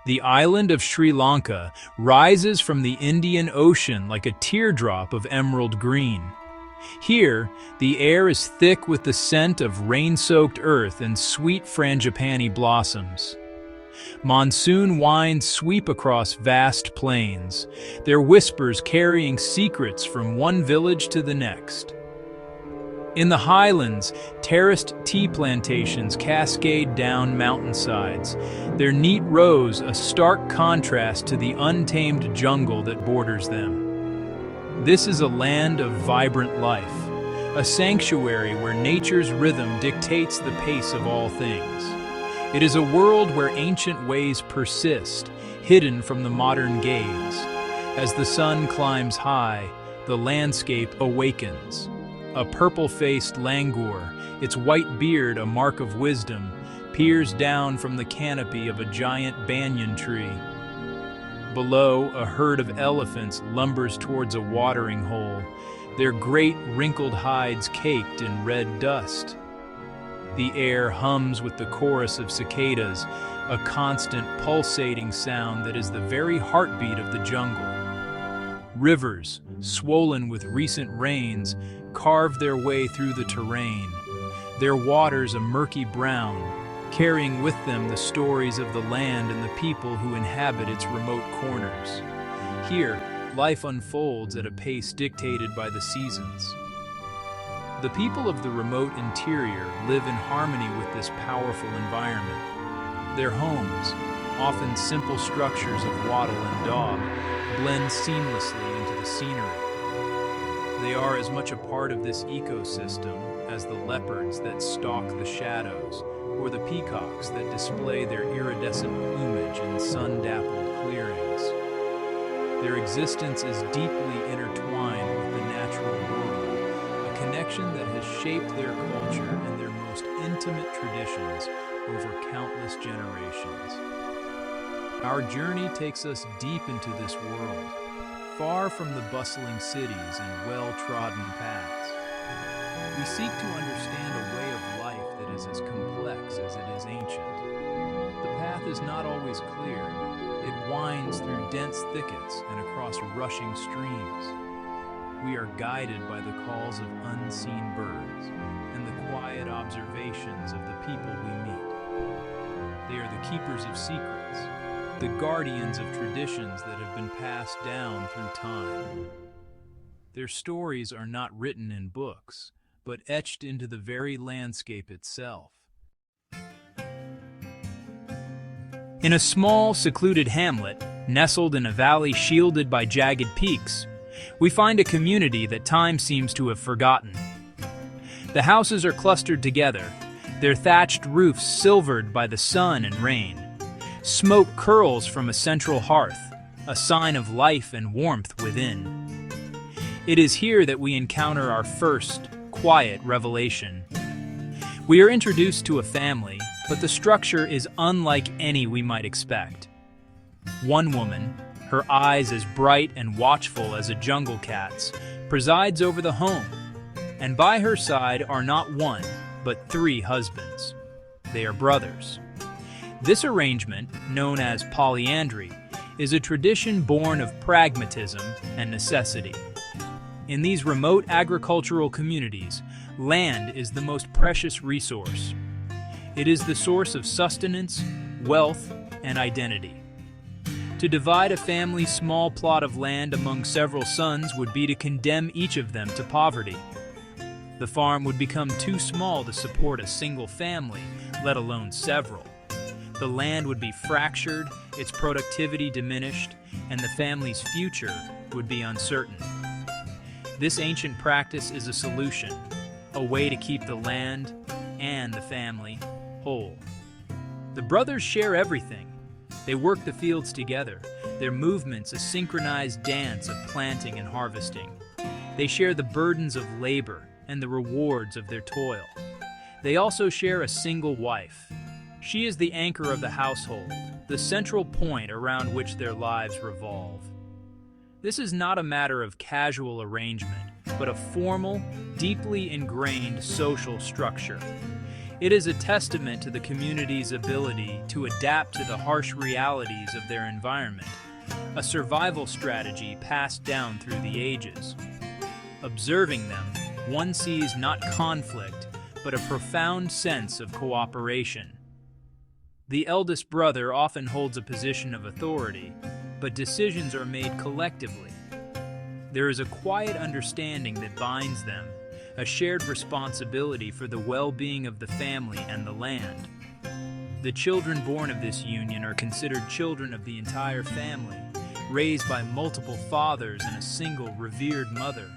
The island of Sri Lanka rises from the Indian Ocean like a teardrop of emerald green. Here, the air is thick with the scent of rain-soaked earth and sweet frangipani blossoms. Monsoon winds sweep across vast plains, their whispers carrying secrets from one village to the next. In the highlands, terraced tea plantations cascade down mountainsides, their neat rows a stark contrast to the untamed jungle that borders them. This is a land of vibrant life, a sanctuary where nature's rhythm dictates the pace of all things. It is a world where ancient ways persist, hidden from the modern gaze. As the sun climbs high, the landscape awakens. A purple-faced langur, its white beard a mark of wisdom, peers down from the canopy of a giant banyan tree. Below, a herd of elephants lumbers towards a watering hole, their great wrinkled hides caked in red dust. The air hums with the chorus of cicadas, a constant pulsating sound that is the very heartbeat of the jungle. Rivers, swollen with recent rains, carve their way through the terrain, their waters a murky brown, carrying with them the stories of the land and the people who inhabit its remote corners. Here, life unfolds at a pace dictated by the seasons. The people of the remote interior live in harmony with this powerful environment. Their homes, often simple structures of wattle and daub, blend seamlessly into the scenery. They are as much a part of this ecosystem as the leopards that stalk the shadows, or the peacocks that display their iridescent plumage in sun-dappled clearings. Their existence is deeply intertwined with the natural world, a connection that has shaped their culture and their most intimate traditions over countless generations. Our journey takes us deep into this world, far from the bustling cities and well-trodden paths. We seek to understand a way of life that is as complex as it is ancient. The path is not always clear. It winds through dense thickets and across rushing streams. We are guided by the calls of unseen birds and the quiet observations of the people we meet. They are the keepers of secrets, the guardians of traditions that have been passed down through time. Their stories are not written in books, but etched into the very landscape itself. In a small, secluded hamlet, nestled in a valley shielded by jagged peaks, we find a community that time seems to have forgotten. The houses are clustered together, their thatched roofs silvered by the sun and rain. Smoke curls from a central hearth, a sign of life and warmth within. It is here that we encounter our first, quiet revelation. We are introduced to a family, but the structure is unlike any we might expect. One woman, her eyes as bright and watchful as a jungle cat's, presides over the home, and by her side are not one, but 3 husbands. They are brothers. This arrangement, known as polyandry, is a tradition born of pragmatism and necessity. In these remote agricultural communities, land is the most precious resource. It is the source of sustenance, wealth, and identity. To divide a family's small plot of land among several sons would be to condemn each of them to poverty. The farm would become too small to support a single family, let alone several. The land would be fractured, its productivity diminished, and the family's future would be uncertain. This ancient practice is a solution, a way to keep the land and the family whole. The brothers share everything. They work the fields together, their movements a synchronized dance of planting and harvesting. They share the burdens of labor and the rewards of their toil. They also share a single wife. She is the anchor of the household, the central point around which their lives revolve. This is not a matter of casual arrangement, but a formal, deeply ingrained social structure. It is a testament to the community's ability to adapt to the harsh realities of their environment, a survival strategy passed down through the ages. Observing them, one sees not conflict, but a profound sense of cooperation. The eldest brother often holds a position of authority, but decisions are made collectively. There is a quiet understanding that binds them, a shared responsibility for the well-being of the family and the land. The children born of this union are considered children of the entire family, raised by multiple fathers and a single revered mother.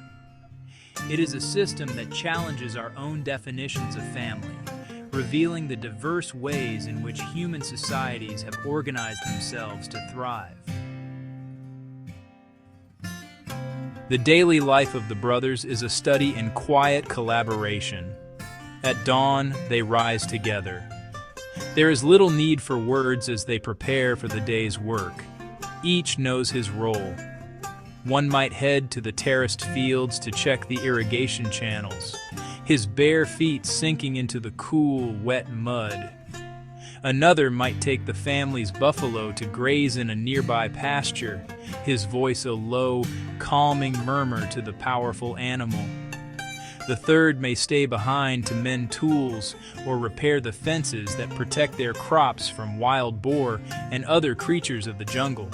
It is a system that challenges our own definitions of family, revealing the diverse ways in which human societies have organized themselves to thrive. The daily life of the brothers is a study in quiet collaboration. At dawn, they rise together. There is little need for words as they prepare for the day's work. Each knows his role. One might head to the terraced fields to check the irrigation channels, his bare feet sinking into the cool, wet mud. Another might take the family's buffalo to graze in a nearby pasture, his voice a low, calming murmur to the powerful animal. The third may stay behind to mend tools or repair the fences that protect their crops from wild boar and other creatures of the jungle.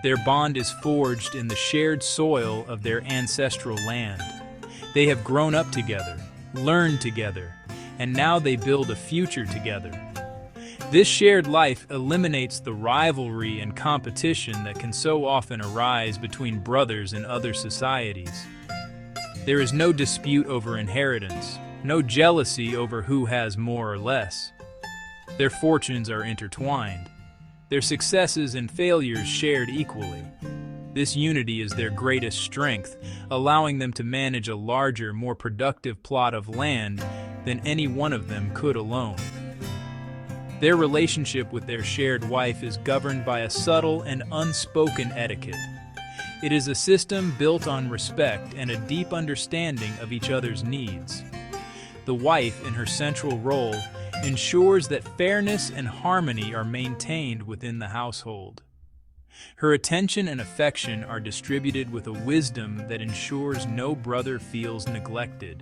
Their bond is forged in the shared soil of their ancestral land. They have grown up together, learned together, and now they build a future together. This shared life eliminates the rivalry and competition that can so often arise between brothers in other societies. There is no dispute over inheritance, no jealousy over who has more or less. Their fortunes are intertwined, their successes and failures shared equally. This unity is their greatest strength, allowing them to manage a larger, more productive plot of land than any one of them could alone. Their relationship with their shared wife is governed by a subtle and unspoken etiquette. It is a system built on respect and a deep understanding of each other's needs. The wife, in her central role, ensures that fairness and harmony are maintained within the household. Her attention and affection are distributed with a wisdom that ensures no brother feels neglected.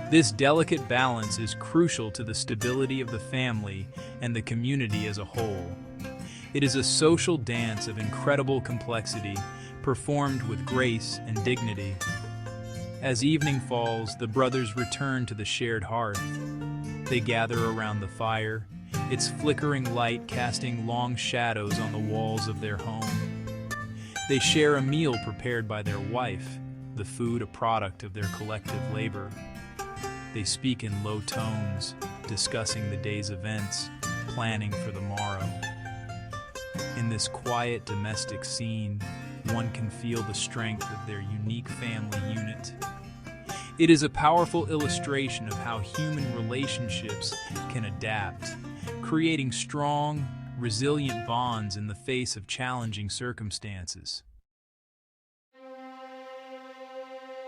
This delicate balance is crucial to the stability of the family and the community as a whole. It is a social dance of incredible complexity, performed with grace and dignity. As evening falls, the brothers return to the shared hearth. They gather around the fire, its flickering light casting long shadows on the walls of their home. They share a meal prepared by their wife, the food a product of their collective labor. They speak in low tones, discussing the day's events, planning for the morrow. In this quiet domestic scene, one can feel the strength of their unique family unit. It is a powerful illustration of how human relationships can adapt, creating strong, resilient bonds in the face of challenging circumstances.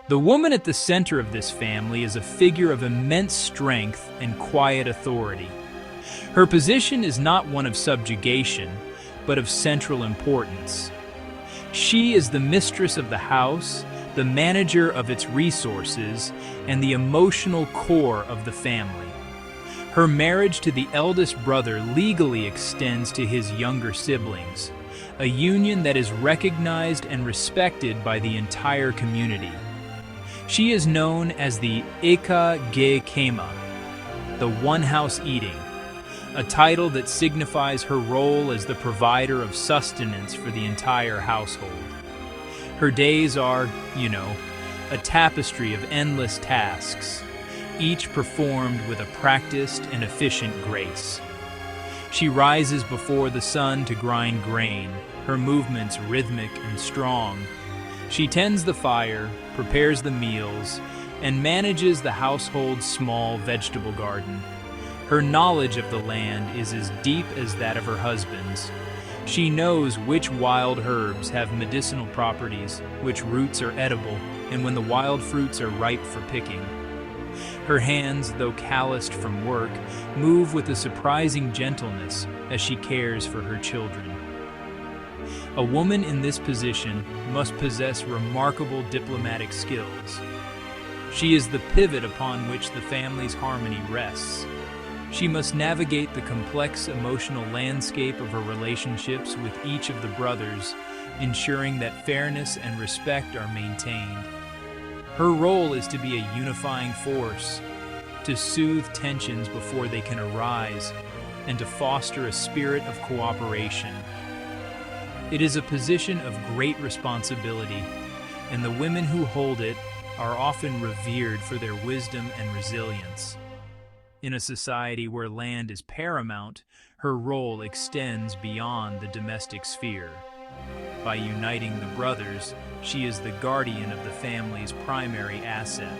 The woman at the center of this family is a figure of immense strength and quiet authority. Her position is not one of subjugation, but of central importance. She is the mistress of the house, the manager of its resources, and the emotional core of the family. Her marriage to the eldest brother legally extends to his younger siblings, a union that is recognized and respected by the entire community. She is known as the Eka Ge Kema, the one house eating, a title that signifies her role as the provider of sustenance for the entire household. Her days are, a tapestry of endless tasks, each performed with a practiced and efficient grace. She rises before the sun to grind grain, her movements rhythmic and strong. She tends the fire, prepares the meals, and manages the household's small vegetable garden. Her knowledge of the land is as deep as that of her husband's. She knows which wild herbs have medicinal properties, which roots are edible, and when the wild fruits are ripe for picking. Her hands, though calloused from work, move with a surprising gentleness as she cares for her children. A woman in this position must possess remarkable diplomatic skills. She is the pivot upon which the family's harmony rests. She must navigate the complex emotional landscape of her relationships with each of the brothers, ensuring that fairness and respect are maintained. Her role is to be a unifying force, to soothe tensions before they can arise, and to foster a spirit of cooperation. It is a position of great responsibility, and the women who hold it are often revered for their wisdom and resilience. In a society where land is paramount, her role extends beyond the domestic sphere. By uniting the brothers, she is the guardian of the family's primary asset.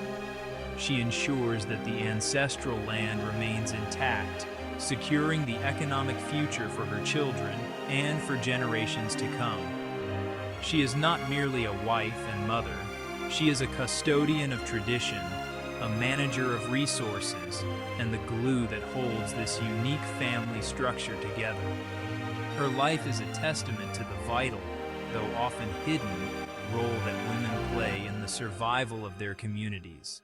She ensures that the ancestral land remains intact, securing the economic future for her children and for generations to come. She is not merely a wife and mother. She is a custodian of tradition, a manager of resources, and the glue that holds this unique family structure together. Her life is a testament to the vital, though often hidden, role that women play in the survival of their communities.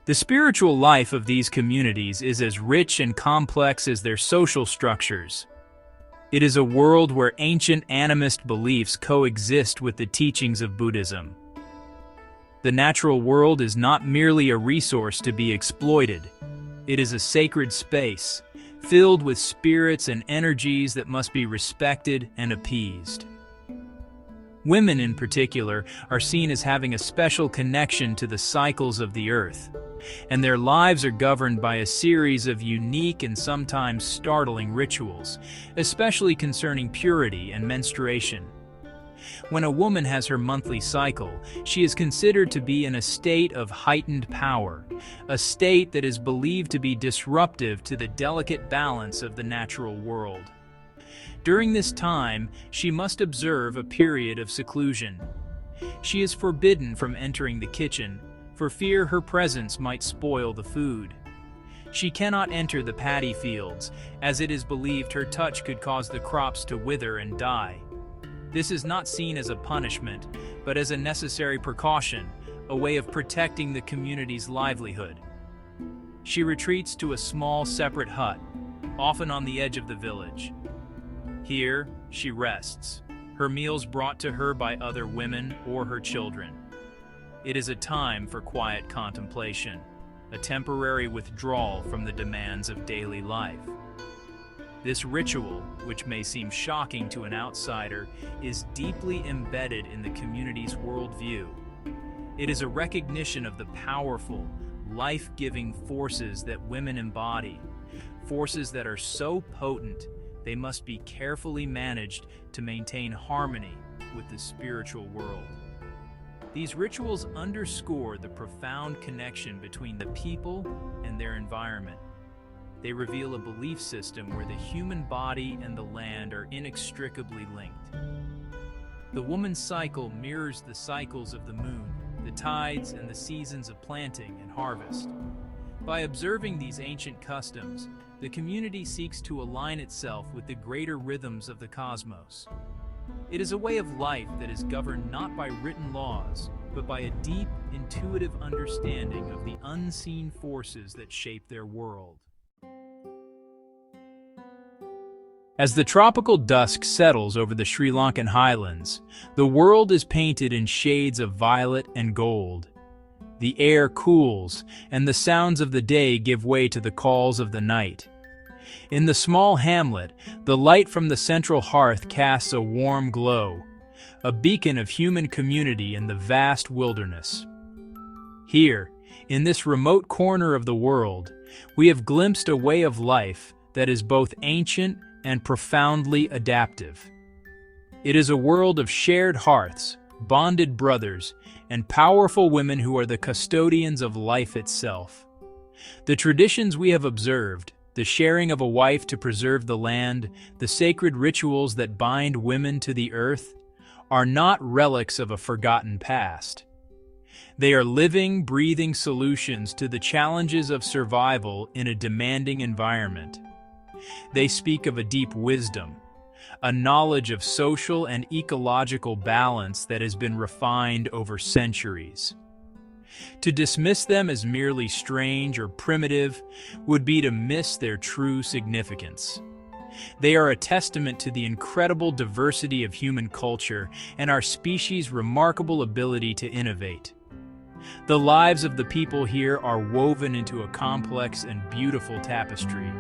The spiritual life of these communities is as rich and complex as their social structures. It is a world where ancient animist beliefs coexist with the teachings of Buddhism. The natural world is not merely a resource to be exploited. It is a sacred space, filled with spirits and energies that must be respected and appeased. Women, in particular, are seen as having a special connection to the cycles of the earth, and their lives are governed by a series of unique and sometimes startling rituals, especially concerning purity and menstruation. When a woman has her monthly cycle, she is considered to be in a state of heightened power, a state that is believed to be disruptive to the delicate balance of the natural world. During this time, she must observe a period of seclusion. She is forbidden from entering the kitchen, for fear her presence might spoil the food. She cannot enter the paddy fields, as it is believed her touch could cause the crops to wither and die. This is not seen as a punishment, but as a necessary precaution, a way of protecting the community's livelihood. She retreats to a small separate hut, often on the edge of the village. Here, she rests, her meals brought to her by other women or her children. It is a time for quiet contemplation, a temporary withdrawal from the demands of daily life. This ritual, which may seem shocking to an outsider, is deeply embedded in the community's worldview. It is a recognition of the powerful, life-giving forces that women embody, forces that are so potent they must be carefully managed to maintain harmony with the spiritual world. These rituals underscore the profound connection between the people and their environment. They reveal a belief system where the human body and the land are inextricably linked. The woman's cycle mirrors the cycles of the moon, the tides, and the seasons of planting and harvest. By observing these ancient customs, the community seeks to align itself with the greater rhythms of the cosmos. It is a way of life that is governed not by written laws, but by a deep, intuitive understanding of the unseen forces that shape their world. As the tropical dusk settles over the Sri Lankan highlands, the world is painted in shades of violet and gold. The air cools, and the sounds of the day give way to the calls of the night. In the small hamlet, the light from the central hearth casts a warm glow, a beacon of human community in the vast wilderness. Here, in this remote corner of the world, we have glimpsed a way of life that is both ancient and profoundly adaptive. It is a world of shared hearths, bonded brothers, and powerful women who are the custodians of life itself. The traditions we have observed, the sharing of a wife to preserve the land, the sacred rituals that bind women to the earth, are not relics of a forgotten past. They are living, breathing solutions to the challenges of survival in a demanding environment. They speak of a deep wisdom, a knowledge of social and ecological balance that has been refined over centuries. To dismiss them as merely strange or primitive would be to miss their true significance. They are a testament to the incredible diversity of human culture and our species' remarkable ability to innovate. The lives of the people here are woven into a complex and beautiful tapestry.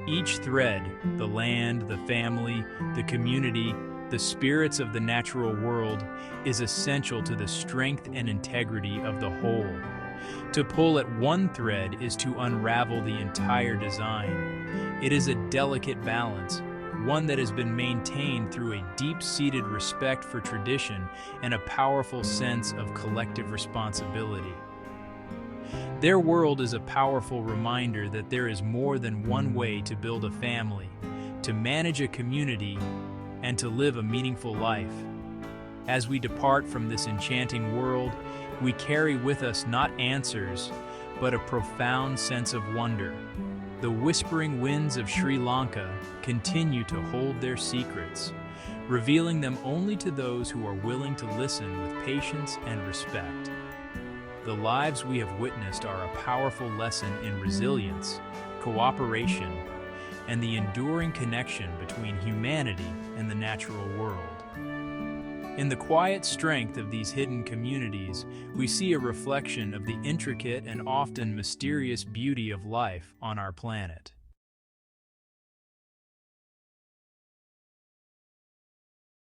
Each thread, the land, the family, the community, the spirits of the natural world, is essential to the strength and integrity of the whole. To pull at one thread is to unravel the entire design. It is a delicate balance, one that has been maintained through a deep-seated respect for tradition and a powerful sense of collective responsibility. Their world is a powerful reminder that there is more than one way to build a family, to manage a community, and to live a meaningful life. As we depart from this enchanting world, we carry with us not answers, but a profound sense of wonder. The whispering winds of Sri Lanka continue to hold their secrets, revealing them only to those who are willing to listen with patience and respect. The lives we have witnessed are a powerful lesson in resilience, cooperation, and the enduring connection between humanity and the natural world. In the quiet strength of these hidden communities, we see a reflection of the intricate and often mysterious beauty of life on our planet.